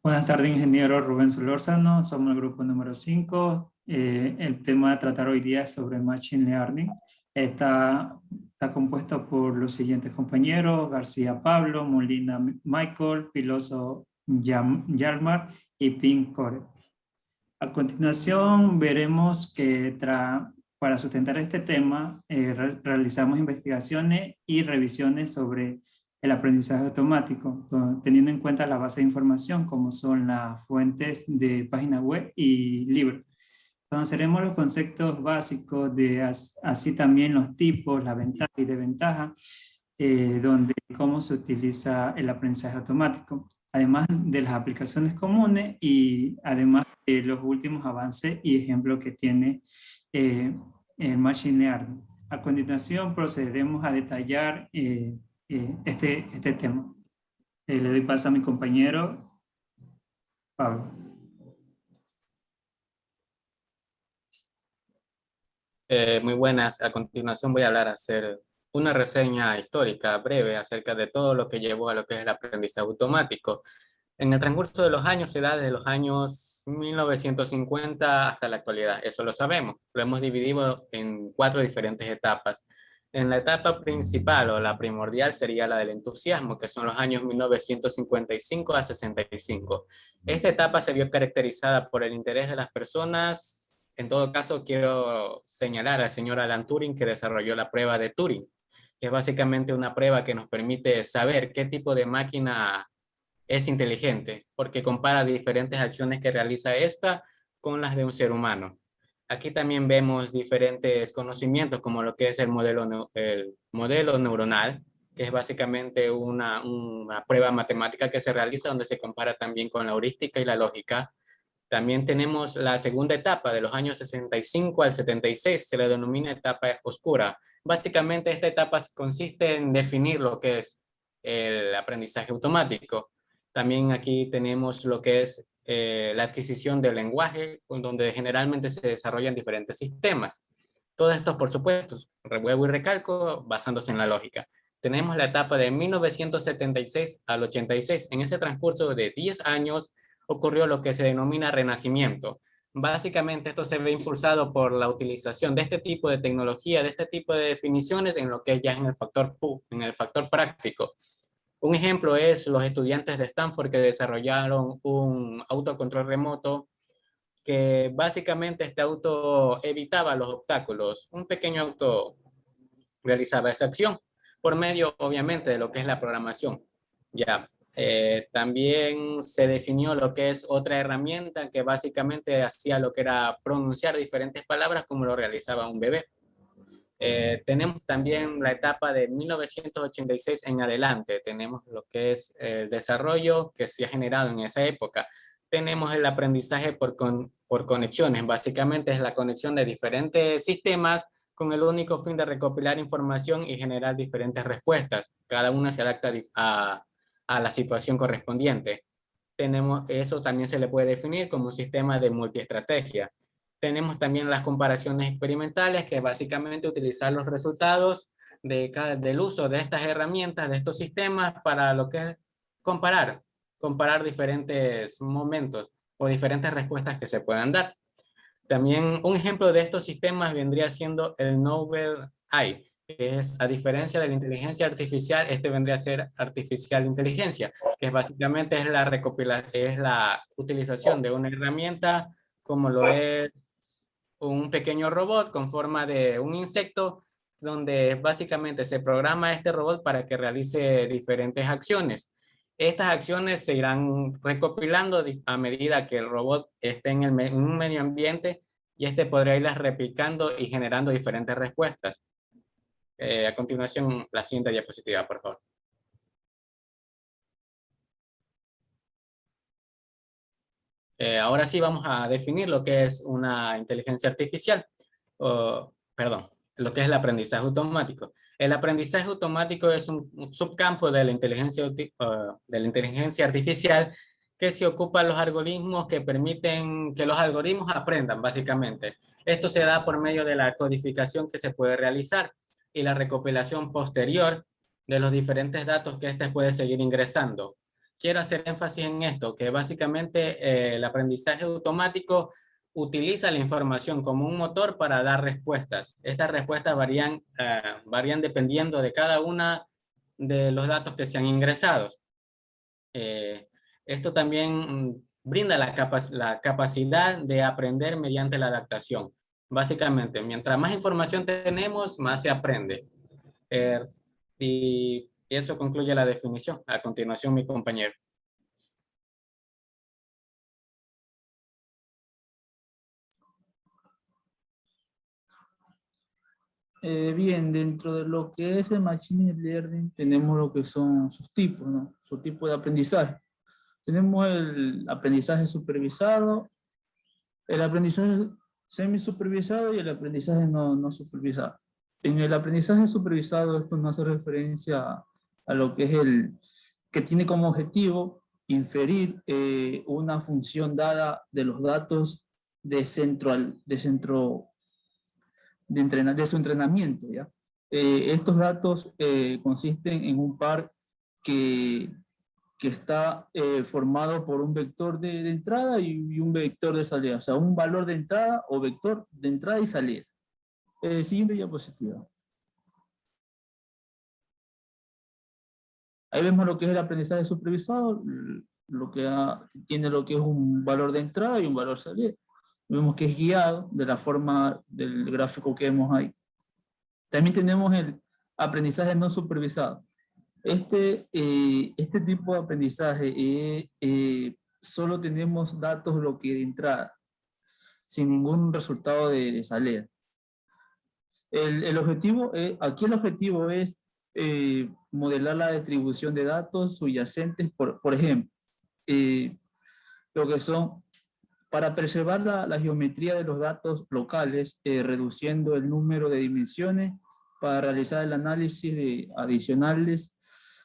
Buenas tardes, ingeniero Rubén Solórzano. Somos el grupo número 5. El tema a tratar hoy día es sobre Machine Learning. Está compuesto por los siguientes compañeros: García Pablo, Molina Michael, Piloso Yalmar y Pink Core. A continuación veremos que para sustentar este tema realizamos investigaciones y revisiones sobre el aprendizaje automático, teniendo en cuenta la base de información como son las fuentes de página web y libros. Conoceremos los conceptos básicos así también los tipos, la ventaja y desventaja, donde cómo se utiliza el aprendizaje automático, además de las aplicaciones comunes y además de los últimos avances y ejemplos que tiene eh, el Machine Learning. A continuación procederemos a detallar este tema. Le doy paso a mi compañero Pablo. Muy buenas. A continuación voy a hacer una reseña histórica breve acerca de todo lo que llevó a lo que es el aprendizaje automático. En el transcurso de los años se da desde los años 1950 hasta la actualidad. Eso lo sabemos. Lo hemos dividido en 4 diferentes etapas. En la etapa principal o la primordial sería la del entusiasmo, que son los años 1955 a 65. Esta etapa se vio caracterizada por el interés de las personas. En todo caso, quiero señalar al señor Alan Turing, que desarrolló la prueba de Turing, que es básicamente una prueba que nos permite saber qué tipo de máquina es inteligente, porque compara diferentes acciones que realiza esta con las de un ser humano. Aquí también vemos diferentes conocimientos, como lo que es el modelo neuronal, que es básicamente una prueba matemática que se realiza donde se compara también con la heurística y la lógica. También tenemos la segunda etapa de los años 65 al 76, se le denomina etapa oscura. Básicamente esta etapa consiste en definir lo que es el aprendizaje automático. También aquí tenemos lo que es la adquisición del lenguaje, donde generalmente se desarrollan diferentes sistemas. Todos estos, por supuesto, revuelvo y recalco, basándose en la lógica. Tenemos la etapa de 1976 al 86. En ese transcurso de 10 años ocurrió lo que se denomina renacimiento. Básicamente esto se ve impulsado por la utilización de este tipo de tecnología, de este tipo de definiciones en lo que ya es en el factor práctico. Un ejemplo es los estudiantes de Stanford que desarrollaron un autocontrol remoto que básicamente este auto evitaba los obstáculos. Un pequeño auto realizaba esa acción por medio, obviamente, de lo que es la programación. Ya, también se definió lo que es otra herramienta que básicamente hacía lo que era pronunciar diferentes palabras como lo realizaba un bebé. Tenemos también la etapa de 1986 en adelante. Tenemos lo que es el desarrollo que se ha generado en esa época. Tenemos el aprendizaje por conexiones. Básicamente es la conexión de diferentes sistemas con el único fin de recopilar información y generar diferentes respuestas. Cada una se adapta a la situación correspondiente. Eso también se le puede definir como un sistema de multiestrategia. Tenemos también las comparaciones experimentales, que es básicamente utilizar los resultados del uso de estas herramientas, de estos sistemas, para lo que es comparar diferentes momentos o diferentes respuestas que se puedan dar. También un ejemplo de estos sistemas vendría siendo el Novel AI, que es, a diferencia de la inteligencia artificial, este vendría a ser artificial inteligencia, que es básicamente es la utilización de una herramienta como lo es un pequeño robot con forma de un insecto, donde básicamente se programa este robot para que realice diferentes acciones. Estas acciones se irán recopilando a medida que el robot esté en un medio ambiente y este podrá irlas replicando y generando diferentes respuestas. A continuación, la siguiente diapositiva, por favor. Ahora sí vamos a definir lo que es una inteligencia artificial, perdón, lo que es el aprendizaje automático. El aprendizaje automático es un subcampo de la inteligencia artificial que se ocupa de los algoritmos que permiten que los algoritmos aprendan, básicamente. Esto se da por medio de la codificación que se puede realizar y la recopilación posterior de los diferentes datos que éste puede seguir ingresando. quiero hacer énfasis en esto, que básicamente el aprendizaje automático utiliza la información como un motor para dar respuestas. Estas respuestas varían dependiendo de cada una de los datos que sean ingresados. Esto también brinda la capacidad de aprender mediante la adaptación. Básicamente, mientras más información tenemos, más se aprende. Y eso concluye la definición. A continuación, mi compañero. Bien, dentro de lo que es el Machine Learning tenemos lo que son sus tipos, ¿no? Su tipo de aprendizaje. Tenemos el aprendizaje supervisado, el aprendizaje semi-supervisado y el aprendizaje no supervisado. En el aprendizaje supervisado esto nos hace referencia a lo que es que tiene como objetivo inferir una función dada de los datos de su entrenamiento, ¿ya? Estos datos consisten en un par que está formado por un vector de entrada y un vector de salida, o sea, un valor de entrada o vector de entrada y salida. Siguiente diapositiva. Ahí vemos lo que es el aprendizaje supervisado, tiene lo que es un valor de entrada y un valor de salida. Vemos que es guiado de la forma del gráfico que vemos ahí. También tenemos el aprendizaje no supervisado. Este tipo de aprendizaje solo tenemos datos lo que de entrada, sin ningún resultado de salida. El objetivo es modelar la distribución de datos subyacentes, por ejemplo, lo que son para preservar la geometría de los datos locales, reduciendo el número de dimensiones para realizar el análisis de adicionales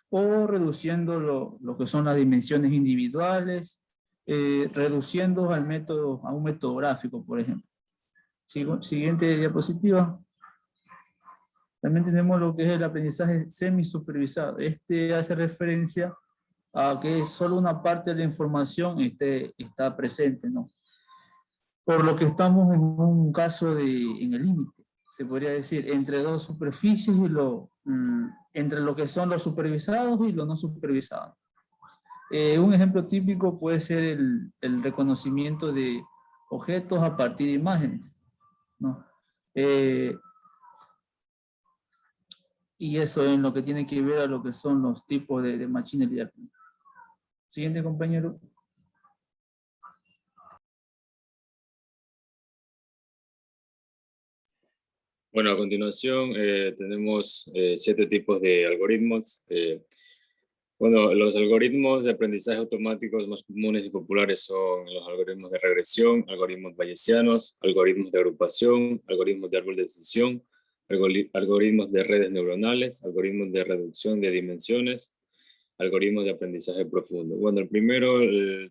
o reduciendo lo que son las dimensiones individuales, reduciendo a un método gráfico, por ejemplo. Siguiente diapositiva. También tenemos lo que es el aprendizaje semi-supervisado. Este hace referencia a que solo una parte de la información está presente, ¿no? Por lo que estamos en un caso en el límite, se podría decir, entre dos superficies entre lo que son los supervisados y los no supervisados. Un ejemplo típico puede ser el reconocimiento de objetos a partir de imágenes, ¿no? Y eso es lo que tiene que ver a lo que son los tipos de Machine Learning. Siguiente, compañero. Bueno, a continuación tenemos 7 tipos de algoritmos. Bueno, los algoritmos de aprendizaje automáticos más comunes y populares son los algoritmos de regresión, algoritmos bayesianos, algoritmos de agrupación, algoritmos de árbol de decisión, algoritmos de redes neuronales, algoritmos de reducción de dimensiones, algoritmos de aprendizaje profundo. Bueno, el primero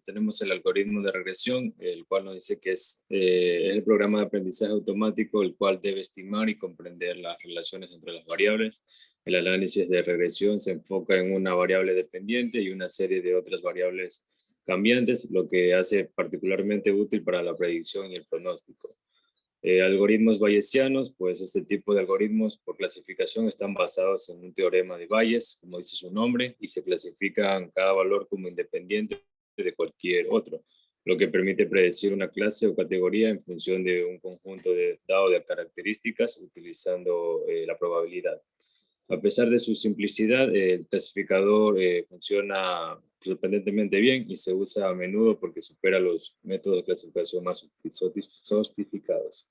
tenemos el algoritmo de regresión, el cual nos dice que es el programa de aprendizaje automático, el cual debe estimar y comprender las relaciones entre las variables. El análisis de regresión se enfoca en una variable dependiente y una serie de otras variables cambiantes, lo que hace particularmente útil para la predicción y el pronóstico. Algoritmos bayesianos, pues este tipo de algoritmos por clasificación están basados en un teorema de Bayes, como dice su nombre, y se clasifican cada valor como independiente de cualquier otro, lo que permite predecir una clase o categoría en función de un conjunto dado de características utilizando la probabilidad. A pesar de su simplicidad, el clasificador funciona sorprendentemente bien y se usa a menudo porque supera los métodos de clasificación más sofisticados.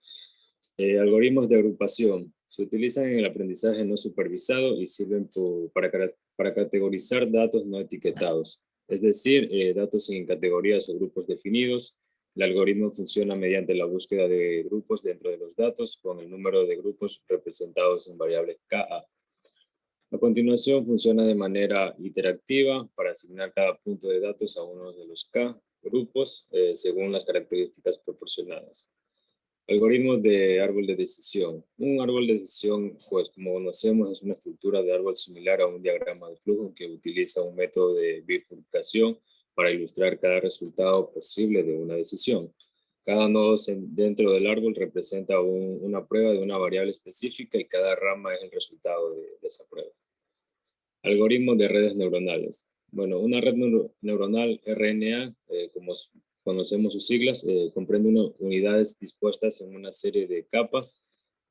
Algoritmos de agrupación se utilizan en el aprendizaje no supervisado y sirven para categorizar datos no etiquetados, es decir, datos sin categorías o grupos definidos. El algoritmo funciona mediante la búsqueda de grupos dentro de los datos con el número de grupos representados en variable KA. A continuación, funciona de manera interactiva para asignar cada punto de datos a uno de los K grupos según las características proporcionadas. Algoritmos de árbol de decisión. Un árbol de decisión, pues como conocemos, es una estructura de árbol similar a un diagrama de flujo que utiliza un método de bifurcación para ilustrar cada resultado posible de una decisión. Cada nodo dentro del árbol representa una prueba de una variable específica y cada rama es el resultado de esa prueba. Algoritmos de redes neuronales. Bueno, una red neuronal RNA, como conocemos sus siglas, comprende unidades dispuestas en una serie de capas,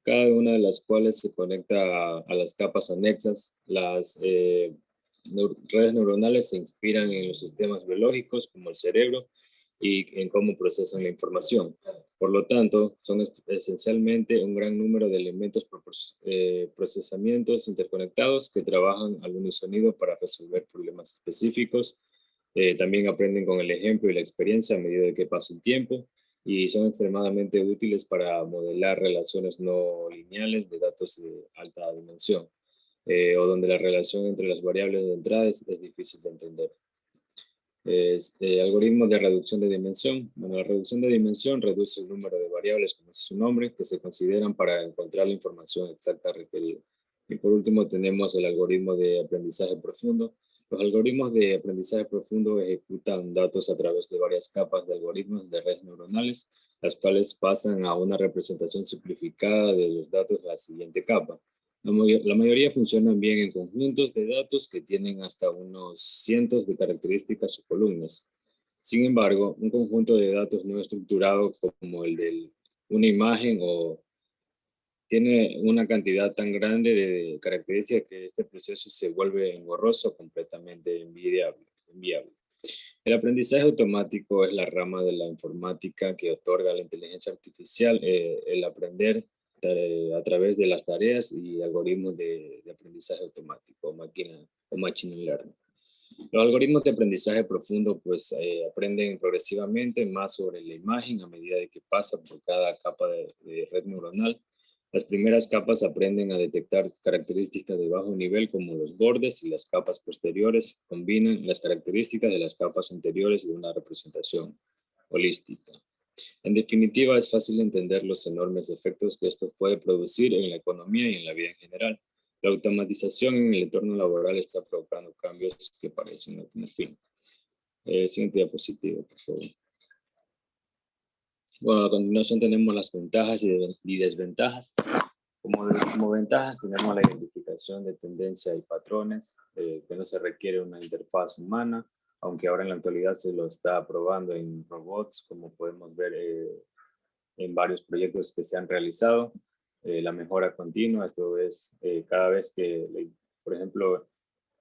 cada una de las cuales se conecta a las capas anexas. Las redes neuronales se inspiran en los sistemas biológicos como el cerebro y en cómo procesan la información. Por lo tanto, son esencialmente un gran número de elementos procesamientos interconectados que trabajan al unísono para resolver problemas específicos. También aprenden con el ejemplo y la experiencia a medida que pasa el tiempo y son extremadamente útiles para modelar relaciones no lineales de datos de alta dimensión o donde la relación entre las variables de entrada es difícil de entender. Algoritmos de reducción de dimensión. Bueno, la reducción de dimensión reduce el número de variables, como dice su nombre, que se consideran para encontrar la información exacta requerida. Y por último tenemos el algoritmo de aprendizaje profundo. Los algoritmos de aprendizaje profundo ejecutan datos a través de varias capas de algoritmos de redes neuronales, las cuales pasan a una representación simplificada de los datos a la siguiente capa. La mayoría funcionan bien en conjuntos de datos que tienen hasta unos cientos de características o columnas. Sin embargo, un conjunto de datos no estructurado como el de una imagen tiene una cantidad tan grande de características que este proceso se vuelve engorroso, completamente inviable. El aprendizaje automático es la rama de la informática que otorga a la inteligencia artificial el aprender a través de las tareas y algoritmos de aprendizaje automático o machine learning. Los algoritmos de aprendizaje profundo pues aprenden progresivamente más sobre la imagen a medida de que pasa por cada capa de red neuronal. Las primeras capas aprenden a detectar características de bajo nivel como los bordes y las capas posteriores combinan las características de las capas anteriores de una representación holística. En definitiva, es fácil entender los enormes efectos que esto puede producir en la economía y en la vida en general. La automatización en el entorno laboral está provocando cambios que parecen no tener fin. Siguiente diapositiva, por favor. Bueno, a continuación tenemos las ventajas y desventajas. Como ventajas tenemos la identificación de tendencia y patrones, que no se requiere una interfaz humana, aunque ahora en la actualidad se lo está probando en robots, como podemos ver en varios proyectos que se han realizado. La mejora continua, esto es cada vez que, por ejemplo,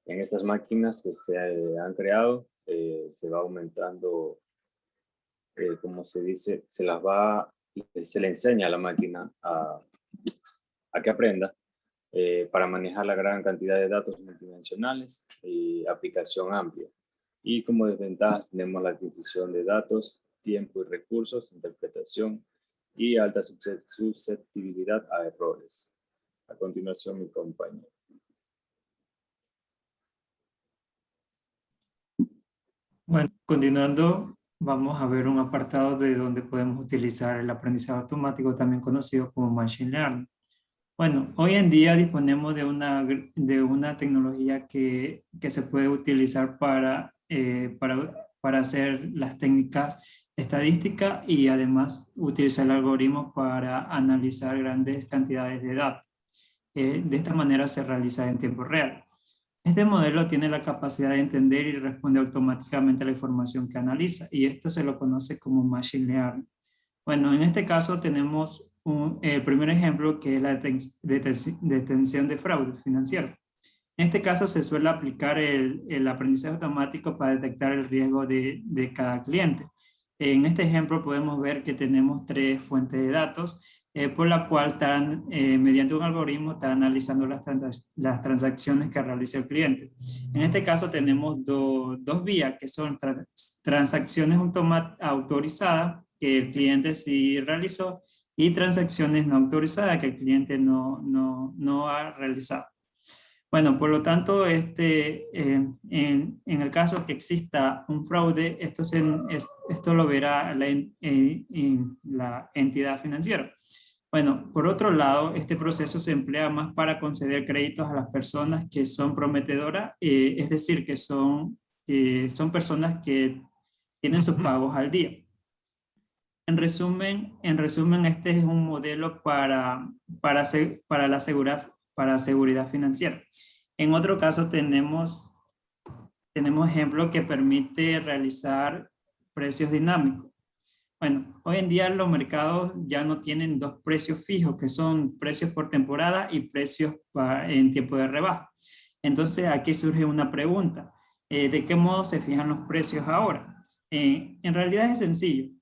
en estas máquinas que se han creado, se va aumentando, como se dice, se le enseña a la máquina a que aprenda para manejar la gran cantidad de datos multidimensionales y aplicación amplia. Y como desventajas tenemos la adquisición de datos, tiempo y recursos, interpretación y alta susceptibilidad a errores. A continuación, mi compañero. Bueno, continuando, vamos a ver un apartado de donde podemos utilizar el aprendizaje automático, también conocido como Machine Learning. Bueno, hoy en día disponemos de una tecnología que se puede utilizar para hacer las técnicas estadísticas y además utilizar el algoritmo para analizar grandes cantidades de datos. De esta manera se realiza en tiempo real. Este modelo tiene la capacidad de entender y responder automáticamente a la información que analiza, y esto se lo conoce como Machine Learning. Bueno, en este caso tenemos el primer ejemplo, que es la detención de fraude financiero. En este caso se suele aplicar el aprendizaje automático para detectar el riesgo de cada cliente. En este ejemplo podemos ver que tenemos 3 fuentes de datos, por la cual mediante un algoritmo está analizando las transacciones que realiza el cliente. En este caso tenemos dos vías, que son transacciones autorizadas, que el cliente sí realizó, y transacciones no autorizadas que el cliente no ha realizado. Bueno, por lo tanto, en el caso que exista un fraude, esto lo verá la entidad financiera. Bueno, por otro lado, este proceso se emplea más para conceder créditos a las personas que son prometedoras, es decir, que son personas que tienen sus pagos al día. En resumen, este es un modelo para seguridad financiera. En otro caso tenemos ejemplo que permite realizar precios dinámicos. Bueno, hoy en día los mercados ya no tienen dos precios fijos, que son precios por temporada y precios en tiempo de rebaja. Entonces aquí surge una pregunta, ¿de qué modo se fijan los precios ahora? En realidad es sencillo,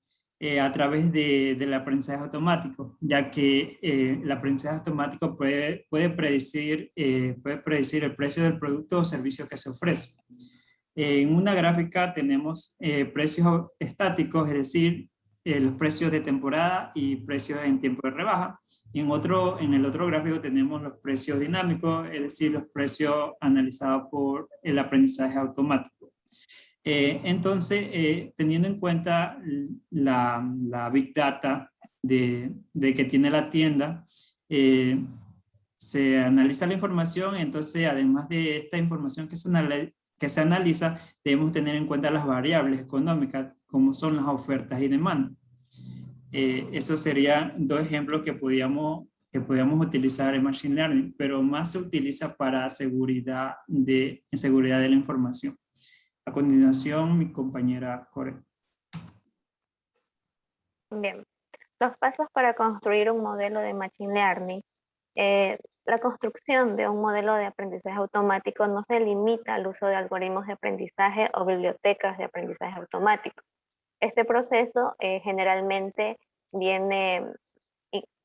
a través del aprendizaje automático, ya que el aprendizaje automático puede predecir el precio del producto o servicio que se ofrece. En una gráfica tenemos precios estáticos, es decir, los precios de temporada y precios en tiempo de rebaja. Y en el otro gráfico tenemos los precios dinámicos, es decir, los precios analizados por el aprendizaje automático. Entonces, teniendo en cuenta la Big Data de que tiene la tienda, se analiza la información, entonces además de esta información que se analiza, debemos tener en cuenta las variables económicas, como son las ofertas y demanda. Esos serían dos ejemplos que podíamos utilizar en Machine Learning, pero más se utiliza para seguridad de la información. A continuación, mi compañera Core. Bien, los pasos para construir un modelo de Machine Learning. La construcción de un modelo de aprendizaje automático no se limita al uso de algoritmos de aprendizaje o bibliotecas de aprendizaje automático. Este proceso generalmente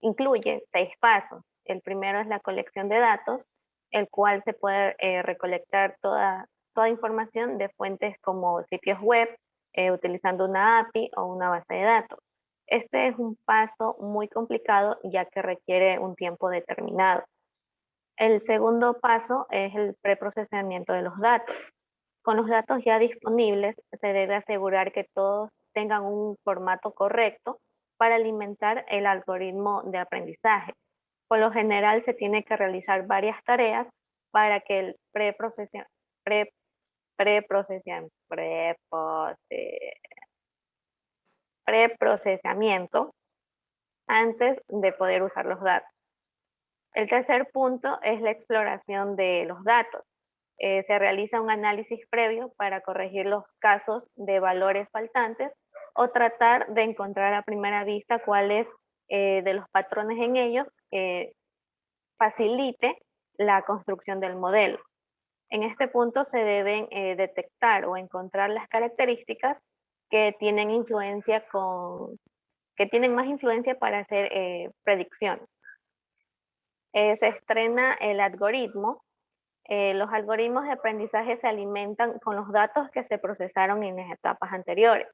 incluye 6 pasos. El primero es la colección de datos, el cual se puede recolectar toda información de fuentes como sitios web, utilizando una API o una base de datos. Este es un paso muy complicado ya que requiere un tiempo determinado. El segundo paso es el preprocesamiento de los datos. Con los datos ya disponibles, se debe asegurar que todos tengan un formato correcto para alimentar el algoritmo de aprendizaje. Por lo general, se tiene que realizar varias tareas para que el preprocesamiento antes de poder usar los datos. El tercer punto es la exploración de los datos. Se realiza un análisis previo para corregir los casos de valores faltantes o tratar de encontrar a primera vista cuáles de los patrones en ellos facilite la construcción del modelo. En este punto se deben detectar o encontrar las características que tienen más influencia para hacer predicciones. Se estrena el algoritmo. Los algoritmos de aprendizaje se alimentan con los datos que se procesaron en las etapas anteriores.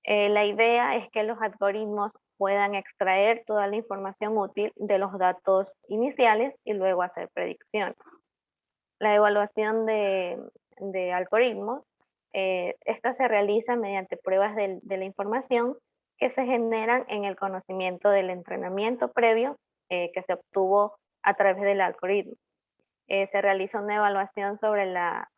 La idea es que los algoritmos puedan extraer toda la información útil de los datos iniciales y luego hacer predicciones. La evaluación de algoritmos, esta se realiza mediante pruebas de la información que se generan en el conocimiento del entrenamiento previo que se obtuvo a través del algoritmo. Se realiza una evaluación sobre la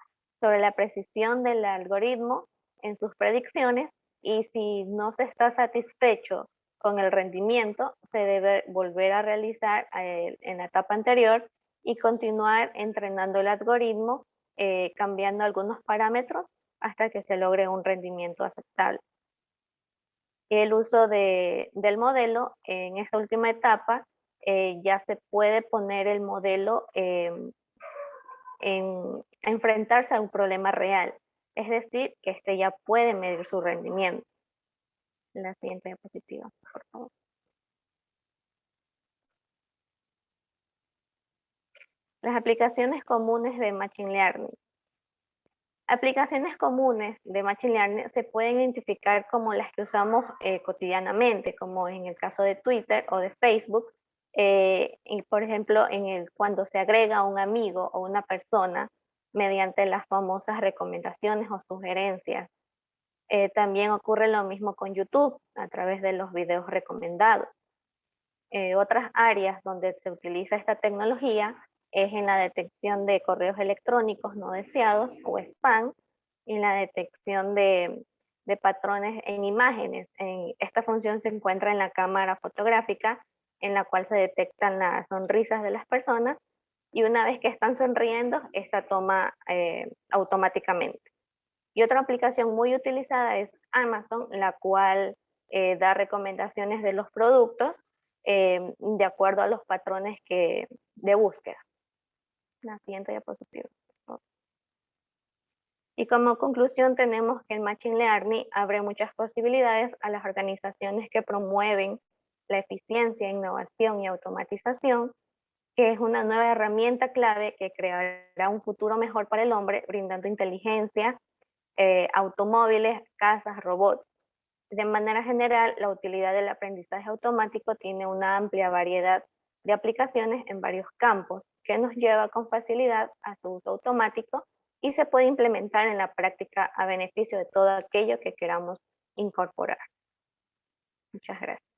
precisión del algoritmo en sus predicciones y si no se está satisfecho con el rendimiento, se debe volver a realizar en la etapa anterior y continuar entrenando el algoritmo, cambiando algunos parámetros hasta que se logre un rendimiento aceptable. El uso del modelo en esta última etapa ya se puede poner el modelo a enfrentarse a un problema real, es decir, que este ya puede medir su rendimiento. La siguiente diapositiva, por favor. Las aplicaciones comunes de Machine Learning. Aplicaciones comunes de Machine Learning se pueden identificar como las que usamos cotidianamente, como en el caso de Twitter o de Facebook, Y por ejemplo, cuando se agrega un amigo o una persona mediante las famosas recomendaciones o sugerencias. También ocurre lo mismo con YouTube a través de los videos recomendados. Otras áreas donde se utiliza esta tecnología es en la detección de correos electrónicos no deseados o spam, y en la detección de patrones en imágenes. Esta función se encuentra en la cámara fotográfica, en la cual se detectan las sonrisas de las personas, y una vez que están sonriendo, esta toma automáticamente. Y otra aplicación muy utilizada es Amazon, la cual da recomendaciones de los productos de acuerdo a los patrones de búsqueda. La siguiente diapositiva. Y como conclusión tenemos que el Machine Learning abre muchas posibilidades a las organizaciones que promueven la eficiencia, innovación y automatización, que es una nueva herramienta clave que creará un futuro mejor para el hombre, brindando inteligencia, automóviles, casas, robots. De manera general, la utilidad del aprendizaje automático tiene una amplia variedad de aplicaciones en varios campos, que nos lleva con facilidad a su uso automático y se puede implementar en la práctica a beneficio de todo aquello que queramos incorporar. Muchas gracias.